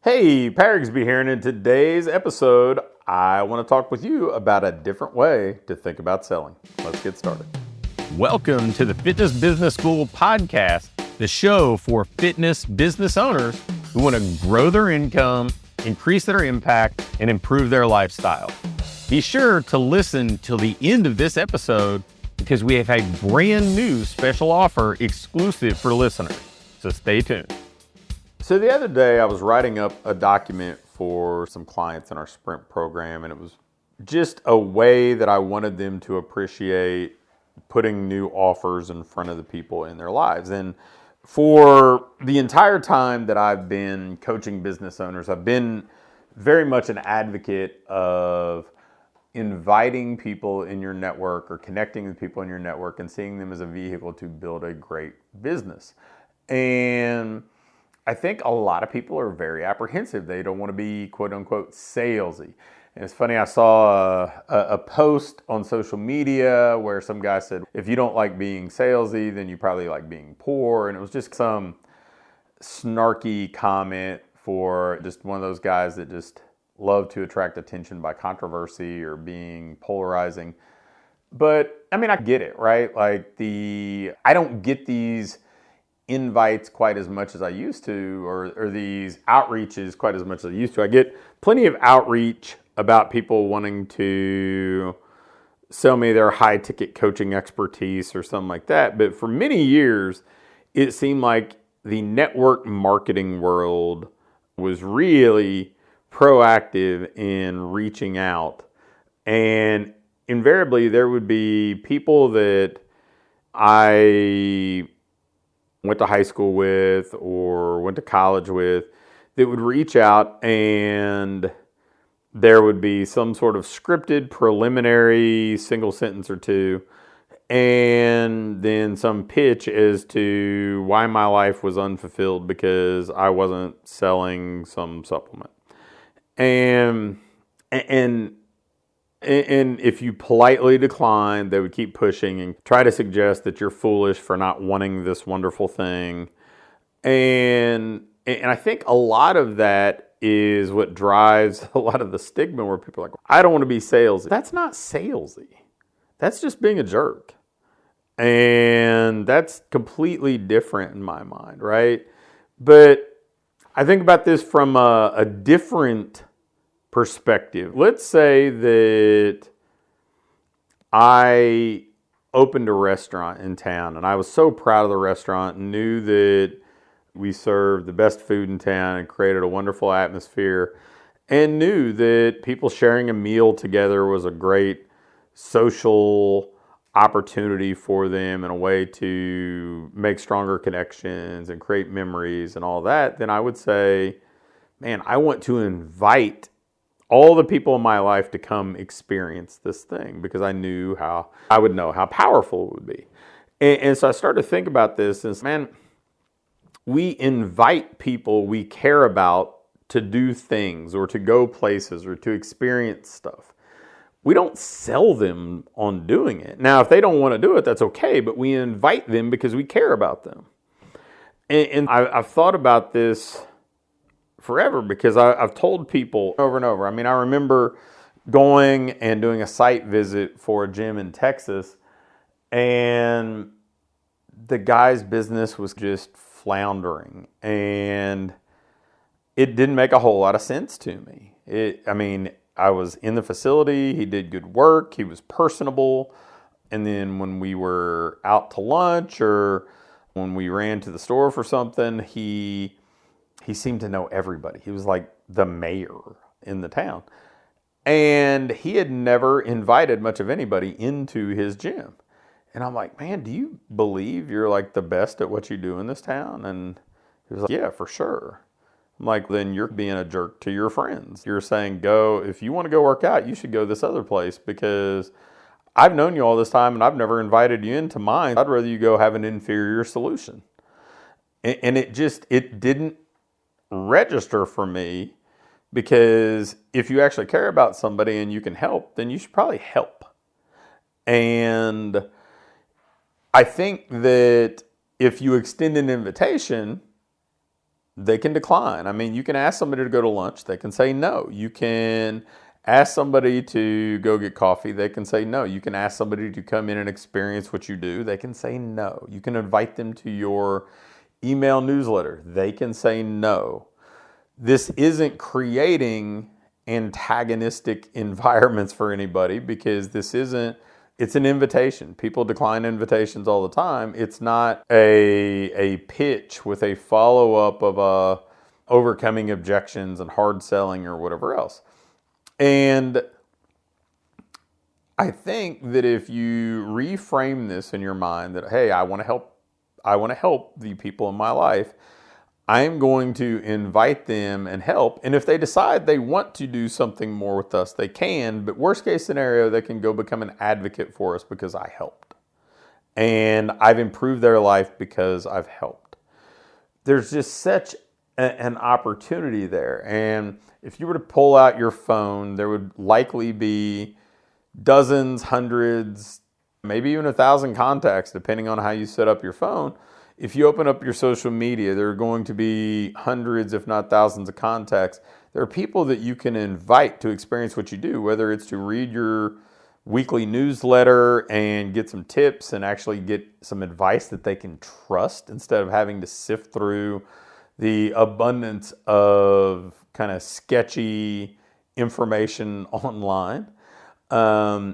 Hey, Rigsby here, and in today's episode, I want to talk with you about a different way to think about selling. Let's get started. Welcome to the Fitness Business School podcast, the show for fitness business owners who want to grow their income, increase their impact, and improve their lifestyle. Be sure to listen till the end of this episode because we have a brand new special offer exclusive for listeners. So stay tuned. So the other day, I was writing up a document for some clients in our sprint program, and it was just a way that I wanted them to appreciate putting new offers in front of the people in their lives. And for the entire time that I've been coaching business owners, I've been very much an advocate of inviting people in your network or connecting with people in your network and seeing them as a vehicle to build a great business. And I think a lot of people are very apprehensive. They don't want to be quote unquote salesy. And it's funny, I saw a post on social media where some guy said, if you don't like being salesy, then you probably like being poor. And it was just some snarky comment for just one of those guys that just love to attract attention by controversy or being polarizing. But I mean, I get it, right? I don't get these invites quite as much as I used to, or these outreaches quite as much as I used to. I get plenty of outreach about people wanting to sell me their high ticket coaching expertise or something like that. But for many years, it seemed like the network marketing world was really proactive in reaching out. And invariably, there would be people that I went to high school with or went to college with that would reach out, and there would be some sort of scripted preliminary single sentence or two, and then some pitch as to why my life was unfulfilled because I wasn't selling some supplement. And if you politely decline, they would keep pushing and try to suggest that you're foolish for not wanting this wonderful thing. And I think a lot of that is what drives a lot of the stigma where people are like, I don't want to be salesy. That's not salesy. That's just being a jerk. And that's completely different in my mind, right? But I think about this from a different perspective. Let's say that I opened a restaurant in town and I was so proud of the restaurant and knew that we served the best food in town and created a wonderful atmosphere and knew that people sharing a meal together was a great social opportunity for them and a way to make stronger connections and create memories and all that. Then I would say, man, I want to invite all the people in my life to come experience this thing because I would know how powerful it would be. And so I started to think about this and man, we invite people we care about to do things or to go places or to experience stuff. We don't sell them on doing it. Now, if they don't want to do it, that's okay, but we invite them because we care about them. And I've thought about this forever because I've told people over and over. I mean, I remember going and doing a site visit for a gym in Texas, and the guy's business was just floundering, and it didn't make a whole lot of sense to me. I was in the facility, he did good work, he was personable, and then when we were out to lunch or when we ran to the store for something, he seemed to know everybody. He was like the mayor in the town. And he had never invited much of anybody into his gym. And I'm like, man, do you believe you're like the best at what you do in this town? And he was like, yeah, for sure. I'm like, then you're being a jerk to your friends. You're saying, if you want to go work out, you should go this other place because I've known you all this time and I've never invited you into mine. I'd rather you go have an inferior solution. And it didn't register for me because if you actually care about somebody and you can help, then you should probably help. And I think that if you extend an invitation, they can decline. I mean, you can ask somebody to go to lunch. They can say no. You can ask somebody to go get coffee. They can say no. You can ask somebody to come in and experience what you do. They can say no. You can invite them to your email newsletter. They can say no. This isn't creating antagonistic environments for anybody, because it's an invitation. People decline invitations all the time. It's not a pitch with a follow-up of overcoming objections and hard selling or whatever else. And I think that if you reframe this in your mind that, hey, I want to help the people in my life, I'm going to invite them and help. And if they decide they want to do something more with us, they can. But worst case scenario, they can go become an advocate for us because I helped. And I've improved their life because I've helped. There's just such an opportunity there. And if you were to pull out your phone, there would likely be dozens, hundreds, maybe even 1,000 contacts, depending on how you set up your phone. If you open up your social media, there are going to be hundreds, if not thousands of contacts. There are people that you can invite to experience what you do, whether it's to read your weekly newsletter and get some tips and actually get some advice that they can trust instead of having to sift through the abundance of kind of sketchy information online.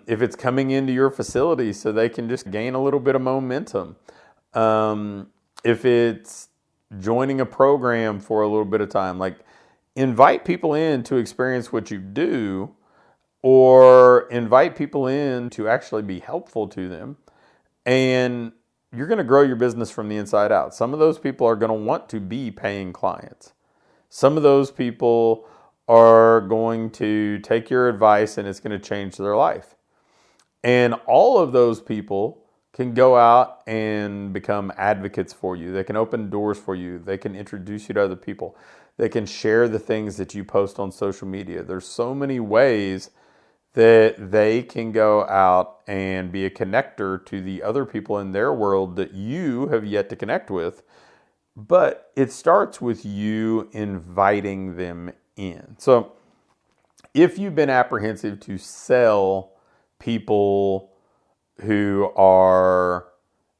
If it's coming into your facility so they can just gain a little bit of momentum. If it's joining a program for a little bit of time, like invite people in to experience what you do, or invite people in to actually be helpful to them. And you're going to grow your business from the inside out. Some of those people are going to want to be paying clients. Some of those people are going to take your advice and it's going to change their life. And all of those people can go out and become advocates for you. They can open doors for you. They can introduce you to other people. They can share the things that you post on social media. There's so many ways that they can go out and be a connector to the other people in their world that you have yet to connect with. But it starts with you inviting them in. So if you've been apprehensive to sell people who are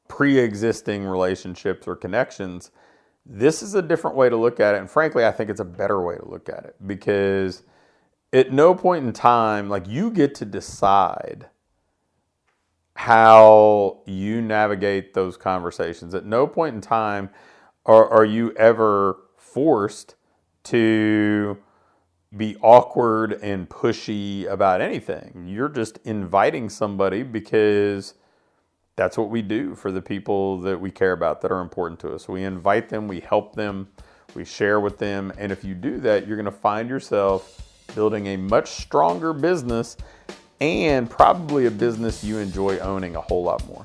pre-existing relationships or connections, this is a different way to look at it. And frankly, I think it's a better way to look at it, because at no point in time, like, you get to decide how you navigate those conversations. At no point in time are you ever forced to be awkward and pushy about anything. You're just inviting somebody because that's what we do for the people that we care about, that are important to us. We invite them, we help them, we share with them. And if you do that, you're going to find yourself building a much stronger business, and probably a business you enjoy owning a whole lot more.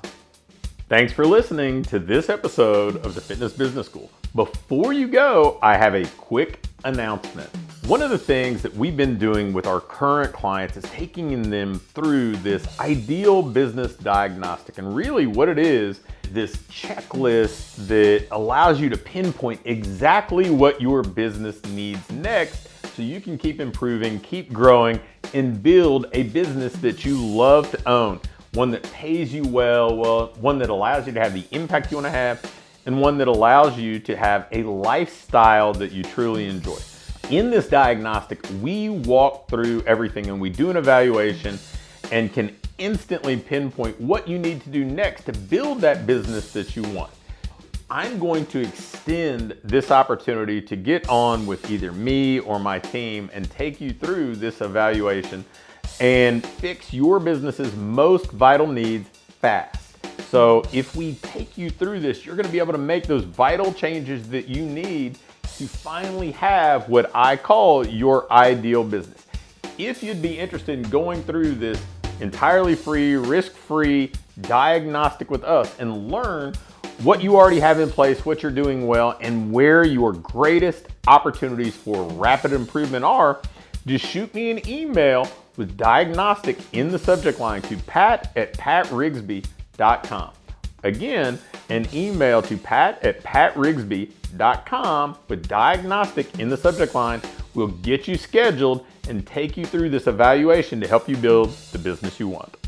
Thanks for listening to this episode of the Fitness Business School. Before you go, I have a quick announcement. One of the things that we've been doing with our current clients is taking them through this ideal business diagnostic. And really what it is, this checklist that allows you to pinpoint exactly what your business needs next, so you can keep improving, keep growing, and build a business that you love to own. One that pays you well, one that allows you to have the impact you want to have, and one that allows you to have a lifestyle that you truly enjoy. In this diagnostic, we walk through everything and we do an evaluation and can instantly pinpoint what you need to do next to build that business that you want. I'm going to extend this opportunity to get on with either me or my team and take you through this evaluation and fix your business's most vital needs fast. So if we take you through this, you're going to be able to make those vital changes that you need to finally have what I call your ideal business. If you'd be interested in going through this entirely free, risk-free diagnostic with us and learn what you already have in place, what you're doing well, and where your greatest opportunities for rapid improvement are, just shoot me an email with diagnostic in the subject line to pat@patrigsby.com. Again, an email to pat@patrigsby.com with diagnostic in the subject line will get you scheduled and take you through this evaluation to help you build the business you want.